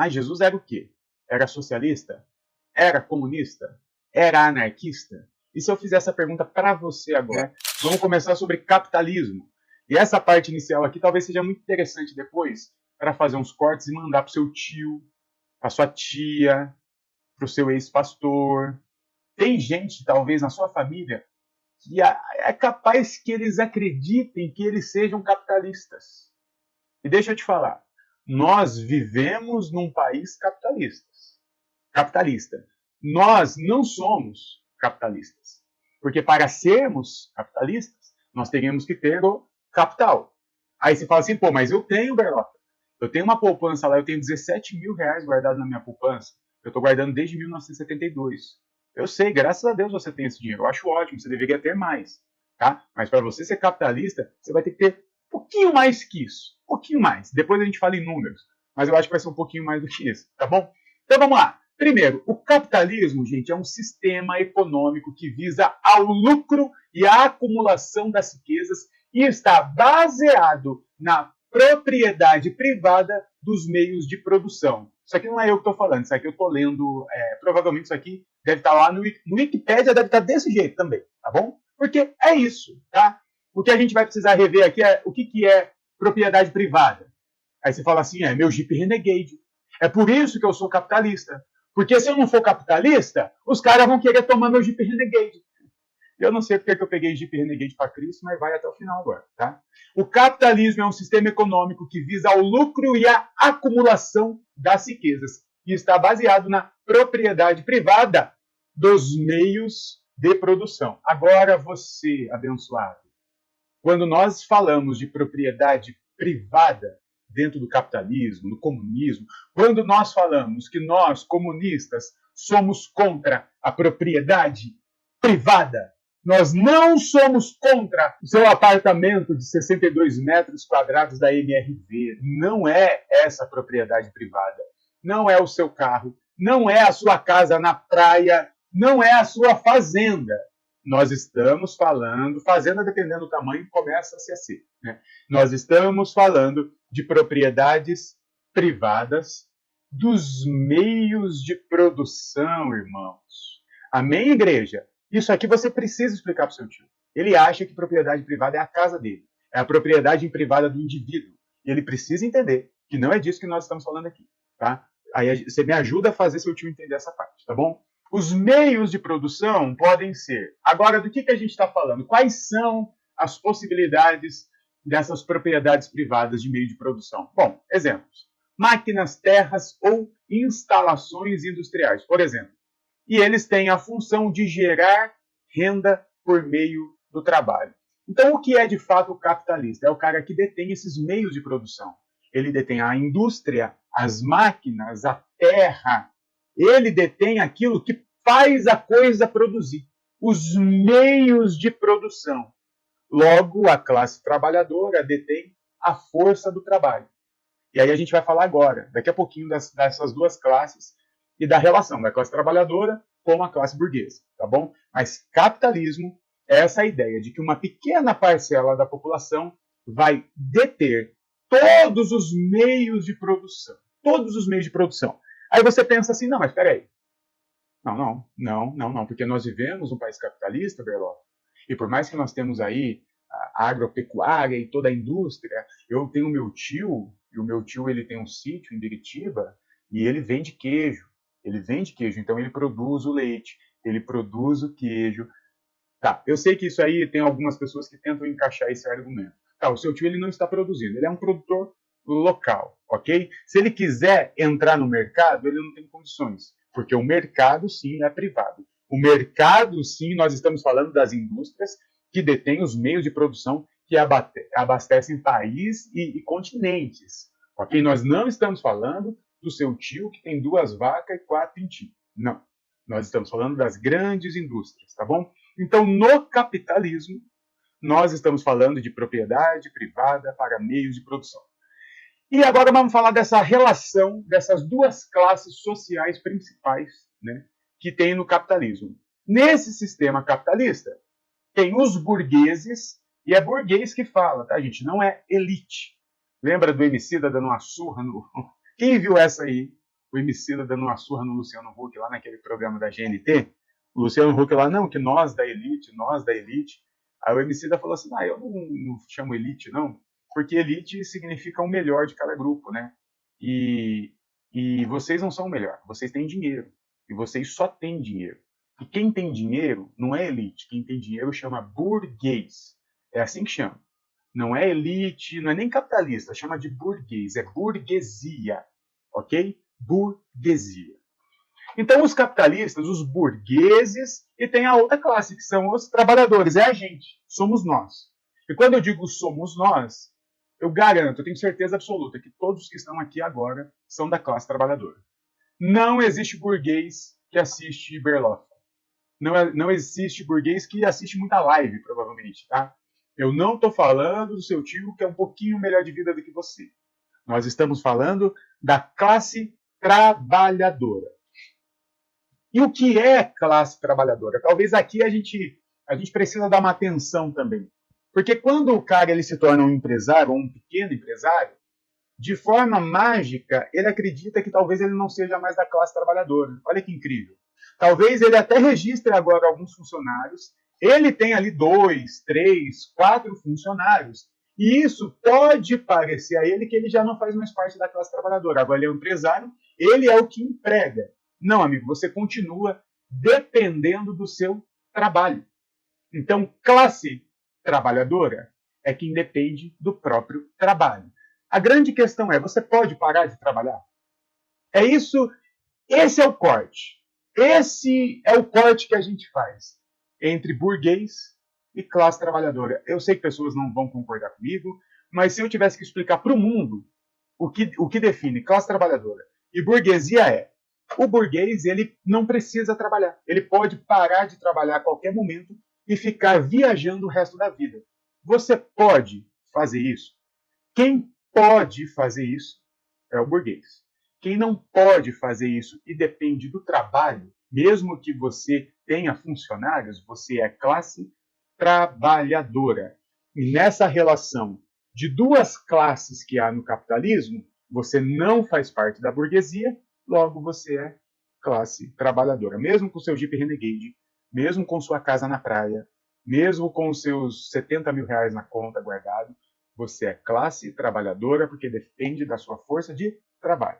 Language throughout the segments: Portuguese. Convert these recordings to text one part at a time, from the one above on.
Ah, Jesus era o quê? Era socialista? Era comunista? Era anarquista? E se eu fizer essa pergunta para você agora? Vamos começar sobre capitalismo. E essa parte inicial aqui talvez seja muito interessante depois para fazer uns cortes e mandar para o seu tio, para sua tia, para o seu ex-pastor. Tem gente, talvez, na sua família que é capaz que eles acreditem que eles sejam capitalistas. E deixa eu te falar, nós vivemos num país capitalista. Nós não somos capitalistas. Porque para sermos capitalistas, nós teríamos que ter o capital. Aí você fala assim, pô, mas eu tenho, Berlota. Eu tenho uma poupança lá, eu tenho 17 mil reais guardado na minha poupança. Eu estou guardando desde 1972. Eu sei, graças a Deus você tem esse dinheiro. Eu acho ótimo, você deveria ter mais. Tá? Mas para você ser capitalista, você vai ter que ter um pouquinho mais que isso. Um pouquinho mais. Depois a gente fala em números. Mas eu acho que vai ser um pouquinho mais do que isso. Tá bom? Então vamos lá. Primeiro, o capitalismo, gente, é um sistema econômico que visa ao lucro e à acumulação das riquezas e está baseado na propriedade privada dos meios de produção. Isso aqui não é eu que estou falando, isso aqui eu estou lendo. Provavelmente isso aqui deve estar lá no Wikipédia, deve estar desse jeito também, tá bom? Porque é isso, tá? O que a gente vai precisar rever aqui é o que é propriedade privada. Aí você fala assim, meu Jeep Renegade. É por isso que eu sou capitalista. Porque se eu não for capitalista, os caras vão querer tomar meu Jeep Renegade. Eu não sei porque que eu peguei Jeep Renegade para Cristo, mas vai até o final agora, tá? O capitalismo é um sistema econômico que visa ao lucro e à acumulação das riquezas e está baseado na propriedade privada dos meios de produção. Agora você, abençoado, quando nós falamos de propriedade privada dentro do capitalismo, do comunismo, quando nós falamos que nós, comunistas, somos contra a propriedade privada, nós não somos contra o seu apartamento de 62 metros quadrados da MRV. Não é essa propriedade privada. Não é o seu carro. Não é a sua casa na praia. Não é a sua fazenda. Nós estamos falando, fazenda dependendo do tamanho, começa a ser. Né? Nós estamos falando de propriedades privadas dos meios de produção, irmãos. Amém, igreja? Isso aqui você precisa explicar para o seu tio. Ele acha que propriedade privada é a casa dele. É a propriedade privada do indivíduo. E ele precisa entender que não é disso que nós estamos falando aqui. Tá? Aí você me ajuda a fazer seu tio entender essa parte, tá bom? Os meios de produção podem ser... Agora, do que a gente está falando? Quais são as possibilidades dessas propriedades privadas de meio de produção? Bom, exemplos. Máquinas, terras ou instalações industriais, por exemplo. E eles têm a função de gerar renda por meio do trabalho. Então, o que é de fato o capitalista? É o cara que detém esses meios de produção. Ele detém a indústria, as máquinas, a terra. Ele detém aquilo que faz a coisa produzir. Os meios de produção. Logo, a classe trabalhadora detém a força do trabalho. E aí a gente vai falar agora, daqui a pouquinho, dessas duas classes e da relação da classe trabalhadora com a classe burguesa, tá bom? Mas capitalismo é essa ideia de que uma pequena parcela da população vai deter todos os meios de produção. Todos os meios de produção. Aí você pensa assim, não, mas peraí. Não, porque nós vivemos num país capitalista, Berló. E por mais que nós temos aí a agropecuária e toda a indústria, eu tenho meu tio, e o meu tio ele tem um sítio em Biritiba, e ele vende queijo. Então ele produz o leite, ele produz o queijo. Tá, eu sei que isso aí tem algumas pessoas que tentam encaixar esse argumento. Tá, o seu tio ele não está produzindo, ele é um produtor local, ok? Se ele quiser entrar no mercado, ele não tem condições, porque o mercado sim é privado. O mercado sim, nós estamos falando das indústrias que detêm os meios de produção que abastecem país e continentes, ok? Nós não estamos falando do seu tio que tem 2 vacas e 4 pintinhos. Não. Nós estamos falando das grandes indústrias, tá bom? Então, no capitalismo, nós estamos falando de propriedade privada para meios de produção. E agora vamos falar dessa relação dessas duas classes sociais principais, né, que tem no capitalismo. Nesse sistema capitalista, tem os burgueses, e é burguês que fala, tá, gente? Não é elite. Lembra do Emicida dando uma surra no... Quem viu essa aí? o Emicida dando uma surra no Luciano Huck lá naquele programa da GNT. O Luciano Huck lá, não, que nós da elite. Aí o Emicida falou assim, eu não chamo elite, não, porque elite significa o melhor de cada grupo, né? E vocês não são o melhor, vocês têm dinheiro. E vocês só têm dinheiro. E quem tem dinheiro não é elite, quem tem dinheiro chama burguês. É assim que chama. Não é elite, não é nem capitalista, chama de burguês, é burguesia, ok? Burguesia. Então, os capitalistas, os burgueses, e tem a outra classe, que são os trabalhadores, é a gente, somos nós. E quando eu digo somos nós, eu garanto, eu tenho certeza absoluta que todos que estão aqui agora são da classe trabalhadora. Não existe burguês que assiste Berloff. Não existe burguês que assiste muita live, provavelmente, tá? Eu não estou falando do seu tio que é um pouquinho melhor de vida do que você. Nós estamos falando da classe trabalhadora. E o que é classe trabalhadora? Talvez aqui a gente precisa dar uma atenção também. Porque quando o cara ele se torna um empresário, ou um pequeno empresário, de forma mágica, ele acredita que talvez ele não seja mais da classe trabalhadora. Olha que incrível. Talvez ele até registre agora alguns funcionários, ele tem ali 2, 3, 4 funcionários, e isso pode parecer a ele que ele já não faz mais parte da classe trabalhadora. Agora ele é um empresário, ele é o que emprega. Não, amigo, você continua dependendo do seu trabalho. Então, classe trabalhadora é quem depende do próprio trabalho. A grande questão é, você pode parar de trabalhar? É isso, esse é o corte. Esse é o corte que a gente faz entre burguês e classe trabalhadora. Eu sei que pessoas não vão concordar comigo, mas se eu tivesse que explicar para o mundo o que define classe trabalhadora e burguesia é, o burguês ele não precisa trabalhar. Ele pode parar de trabalhar a qualquer momento e ficar viajando o resto da vida. Você pode fazer isso? Quem pode fazer isso é o burguês. Quem não pode fazer isso e depende do trabalho, mesmo que você tenha funcionários, você é classe trabalhadora. E nessa relação de duas classes que há no capitalismo, você não faz parte da burguesia, logo você é classe trabalhadora. Mesmo com seu Jeep Renegade, mesmo com sua casa na praia, mesmo com os seus 70 mil reais na conta guardado, você é classe trabalhadora porque depende da sua força de trabalho.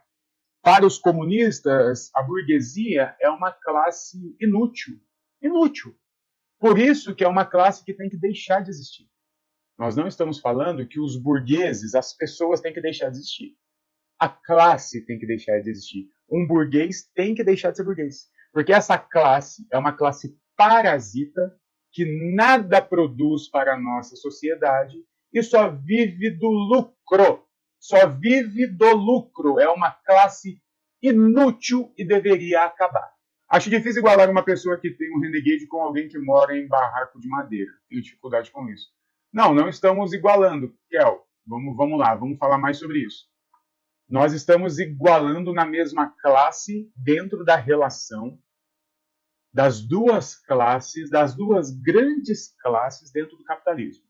Para os comunistas, a burguesia é uma classe inútil. Inútil. Por isso que é uma classe que tem que deixar de existir. Nós não estamos falando que os burgueses, as pessoas têm que deixar de existir. A classe tem que deixar de existir. Um burguês tem que deixar de ser burguês. Porque essa classe é uma classe parasita que nada produz para a nossa sociedade e só vive do lucro. Só vive do lucro. É uma classe inútil e deveria acabar. Acho difícil igualar uma pessoa que tem um Renegade com alguém que mora em barraco de madeira. Tenho dificuldade com isso. Não estamos igualando. Kel, vamos lá, vamos falar mais sobre isso. Nós estamos igualando na mesma classe dentro da relação das duas classes, das duas grandes classes dentro do capitalismo.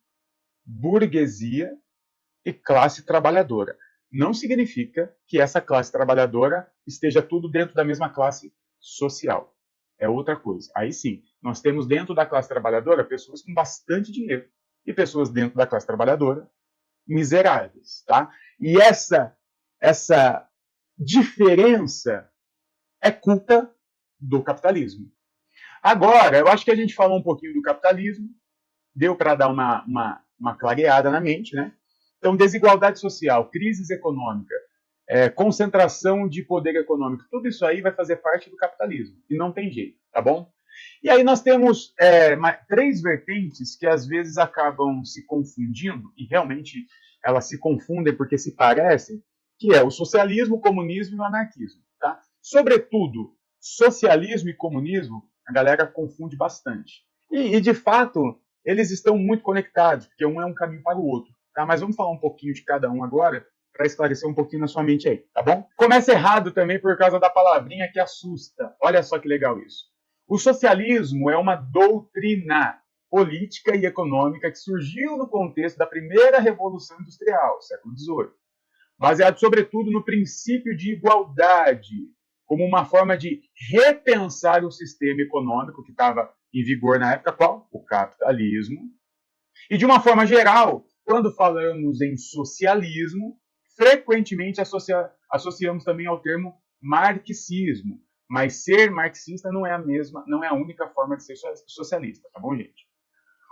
Burguesia e classe trabalhadora. Não significa que essa classe trabalhadora esteja tudo dentro da mesma classe social. É outra coisa. Aí sim, nós temos dentro da classe trabalhadora pessoas com bastante dinheiro e pessoas dentro da classe trabalhadora miseráveis, tá? E essa diferença é culpa do capitalismo. Agora, eu acho que a gente falou um pouquinho do capitalismo, deu para dar uma clareada na mente, né? Então, desigualdade social, crise econômica, concentração de poder econômico, tudo isso aí vai fazer parte do capitalismo, e não tem jeito, tá bom? E aí nós temos 3 vertentes que às vezes acabam se confundindo, e realmente elas se confundem porque se parecem, que é o socialismo, o comunismo e o anarquismo. Tá? Sobretudo, socialismo e comunismo, a galera confunde bastante. E de fato, eles estão muito conectados, porque um é um caminho para o outro. Tá? Mas vamos falar um pouquinho de cada um agora, para esclarecer um pouquinho na sua mente aí, tá bom? Começa errado também por causa da palavrinha que assusta. Olha só que legal isso. O socialismo é uma doutrina política e econômica que surgiu no contexto da primeira Revolução Industrial, século XVIII. baseado, sobretudo, no princípio de igualdade, como uma forma de repensar o sistema econômico que estava em vigor na época, qual? O capitalismo. E, de uma forma geral, quando falamos em socialismo, frequentemente associamos também ao termo marxismo. Mas ser marxista não é a única forma de ser socialista, tá bom, gente?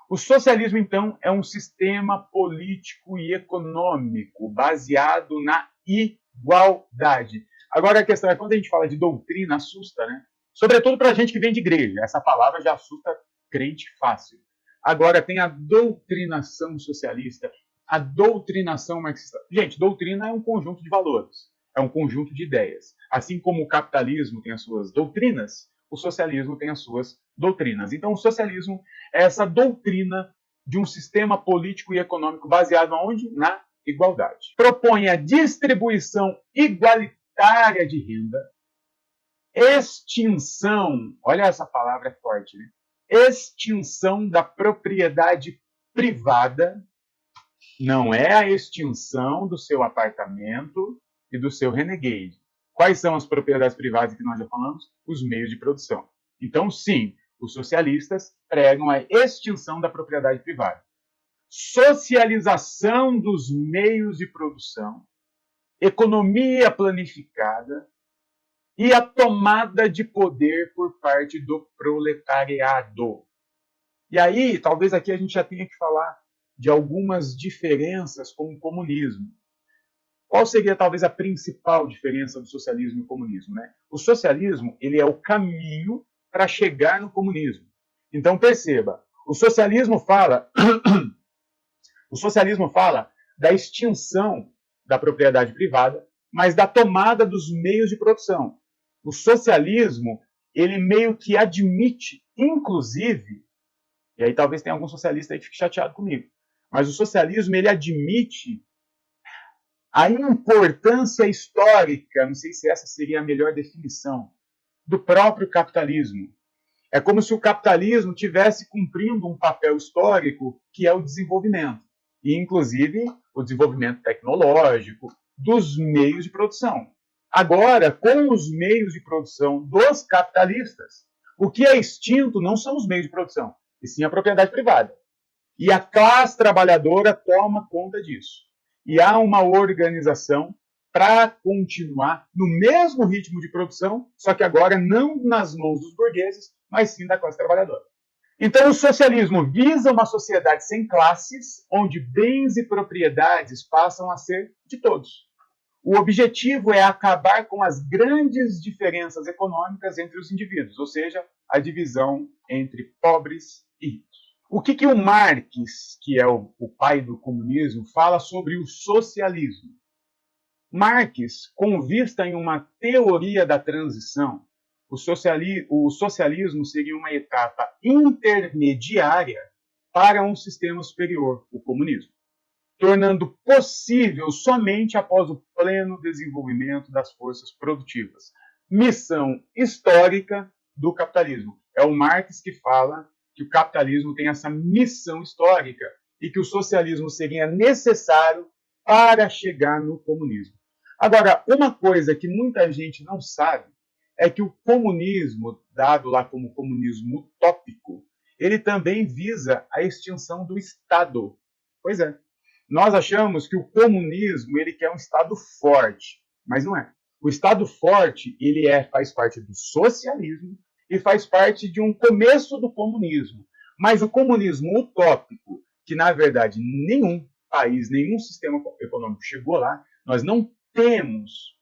O socialismo, então, é um sistema político e econômico baseado na igualdade. Agora, a questão é, quando a gente fala de doutrina, assusta, né? Sobretudo para a gente que vem de igreja. Essa palavra já assusta crente fácil. Agora, tem a doutrinação socialista, a doutrinação marxista. Gente, doutrina é um conjunto de valores, é um conjunto de ideias. Assim como o capitalismo tem as suas doutrinas, o socialismo tem as suas doutrinas. Então, o socialismo é essa doutrina de um sistema político e econômico baseado onde? Na igualdade. Propõe a distribuição igualitária de renda, extinção, olha essa palavra é forte, né? Extinção da propriedade privada, não é a extinção do seu apartamento e do seu Renegade. Quais são as propriedades privadas que nós já falamos? Os meios de produção. Então, sim, os socialistas pregam a extinção da propriedade privada. Socialização dos meios de produção, economia planificada e a tomada de poder por parte do proletariado. E aí, talvez aqui a gente já tenha que falar de algumas diferenças com o comunismo. Qual seria talvez a principal diferença do socialismo e comunismo, né? O socialismo, ele é o caminho para chegar no comunismo. Então perceba, o socialismo fala da extinção da propriedade privada, mas da tomada dos meios de produção. O socialismo, ele meio que admite, inclusive, e aí talvez tenha algum socialista aí que fique chateado comigo, mas o socialismo, ele admite a importância histórica, não sei se essa seria a melhor definição, do próprio capitalismo. É como se o capitalismo tivesse cumprindo um papel histórico que é o desenvolvimento. E, inclusive, o desenvolvimento tecnológico dos meios de produção. Agora, com os meios de produção dos capitalistas, o que é extinto não são os meios de produção, e sim a propriedade privada. E a classe trabalhadora toma conta disso. E há uma organização para continuar no mesmo ritmo de produção, só que agora não nas mãos dos burgueses, mas sim da classe trabalhadora. Então, o socialismo visa uma sociedade sem classes, onde bens e propriedades passam a ser de todos. O objetivo é acabar com as grandes diferenças econômicas entre os indivíduos, ou seja, a divisão entre pobres e ricos. O que o Marx, que é o pai do comunismo, fala sobre o socialismo? Marx, com vista em uma teoria da transição, o socialismo seria uma etapa intermediária para um sistema superior, o comunismo, tornando possível somente após o pleno desenvolvimento das forças produtivas. Missão histórica do capitalismo. É o Marx que fala que o capitalismo tem essa missão histórica e que o socialismo seria necessário para chegar no comunismo. Agora, uma coisa que muita gente não sabe é que o comunismo, dado lá como comunismo utópico, ele também visa a extinção do Estado. Pois é. Nós achamos que o comunismo ele quer um Estado forte, mas não é. O Estado forte ele faz parte do socialismo e faz parte de um começo do comunismo. Mas o comunismo utópico, que na verdade nenhum país, nenhum sistema econômico chegou lá, nós não temos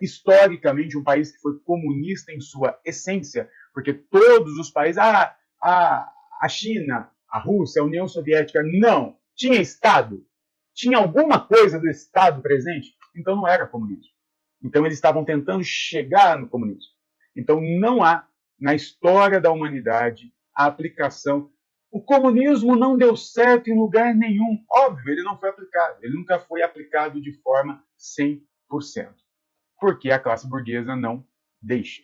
historicamente um país que foi comunista em sua essência, porque todos os países, a China, a Rússia, a União Soviética, não, tinha Estado. Tinha alguma coisa do Estado presente? Então não era comunismo. Então eles estavam tentando chegar no comunismo. Então não há, na história da humanidade, a aplicação. O comunismo não deu certo em lugar nenhum. Óbvio, ele não foi aplicado. Ele nunca foi aplicado de forma 100%. Porque a classe burguesa não deixa.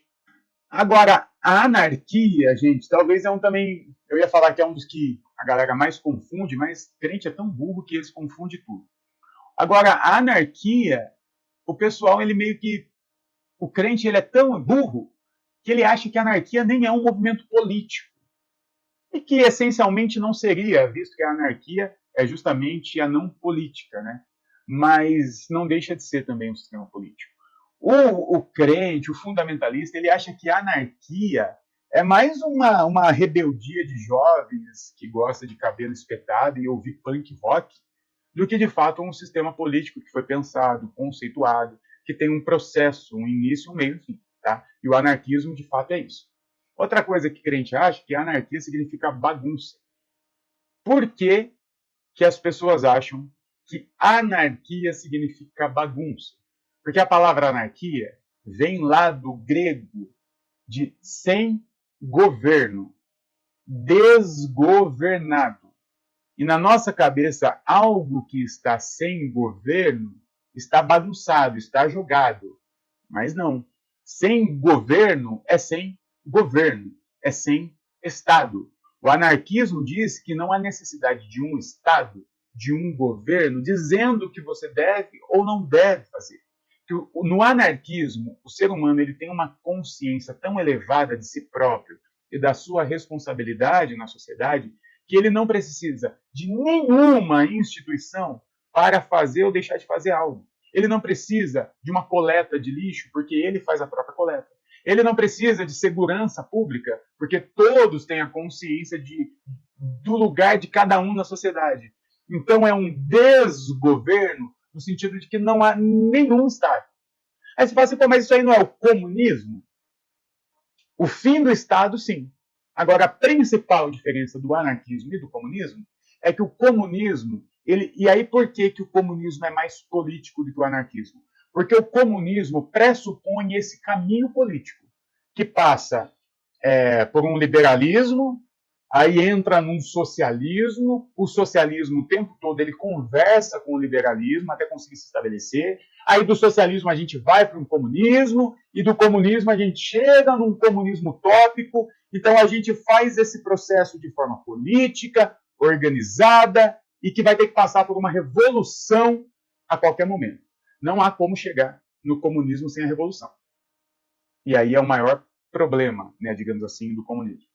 Agora, a anarquia, gente, talvez também... Eu ia falar que é um dos que a galera mais confunde, mas crente é tão burro que eles confundem tudo. Agora, a anarquia o pessoal, ele meio que... O crente, ele é tão burro que ele acha que a anarquia nem é um movimento político. E que, essencialmente, não seria, visto que a anarquia é justamente a não política, né? Mas não deixa de ser também um sistema político. O crente, o fundamentalista, ele acha que a anarquia é mais uma rebeldia de jovens que gosta de cabelo espetado e ouvir punk rock, do que, de fato, um sistema político que foi pensado, conceituado, que tem um processo, um início, um meio e um fim. Tá? E o anarquismo, de fato, é isso. Outra coisa que o crente acha é que a anarquia significa bagunça. Por que, que as pessoas acham que anarquia significa bagunça? Porque a palavra anarquia vem lá do grego de sem governo, desgovernado. E na nossa cabeça, algo que está sem governo está bagunçado, está jogado. Mas não. Sem governo é sem governo, é sem Estado. O anarquismo diz que não há necessidade de um Estado, de um governo, dizendo o que você deve ou não deve fazer. No anarquismo, o ser humano ele tem uma consciência tão elevada de si próprio e da sua responsabilidade na sociedade que ele não precisa de nenhuma instituição para fazer ou deixar de fazer algo. Ele não precisa de uma coleta de lixo, porque ele faz a própria coleta. Ele não precisa de segurança pública, porque todos têm a consciência do lugar de cada um na sociedade. Então é um desgoverno no sentido de que não há nenhum Estado. Aí você fala assim, pô, mas isso aí não é o comunismo? O fim do Estado, sim. Agora, a principal diferença do anarquismo e do comunismo é que o comunismo... E aí por que o comunismo é mais político do que o anarquismo? Porque o comunismo pressupõe esse caminho político, que passa por um liberalismo, aí entra num socialismo, o socialismo o tempo todo ele conversa com o liberalismo até conseguir se estabelecer, aí do socialismo a gente vai para um comunismo, e do comunismo a gente chega num comunismo utópico, então a gente faz esse processo de forma política, organizada, e que vai ter que passar por uma revolução a qualquer momento. Não há como chegar no comunismo sem a revolução. E aí é o maior problema, né, digamos assim, do comunismo.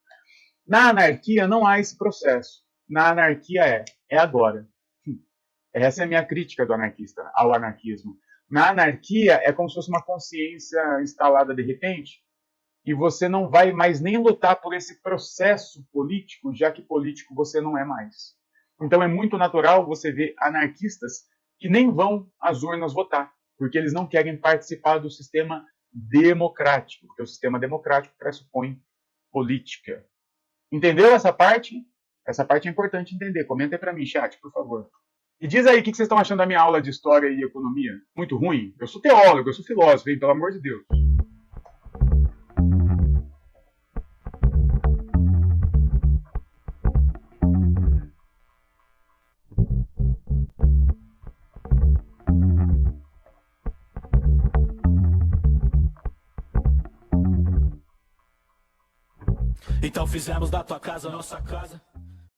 Na anarquia não há esse processo. Na anarquia é agora. Essa é a minha crítica do anarquista ao anarquismo. Na anarquia é como se fosse uma consciência instalada de repente, e você não vai mais nem lutar por esse processo político, já que político você não é mais. Então é muito natural você ver anarquistas que nem vão às urnas votar, porque eles não querem participar do sistema democrático, porque o sistema democrático pressupõe política. Entendeu essa parte? Essa parte é importante entender. Comenta aí para mim, chat, por favor. E diz aí o que vocês estão achando da minha aula de história e economia. Muito ruim? Eu sou teólogo, eu sou filósofo, hein? Pelo amor de Deus. Então fizemos da tua casa nossa casa.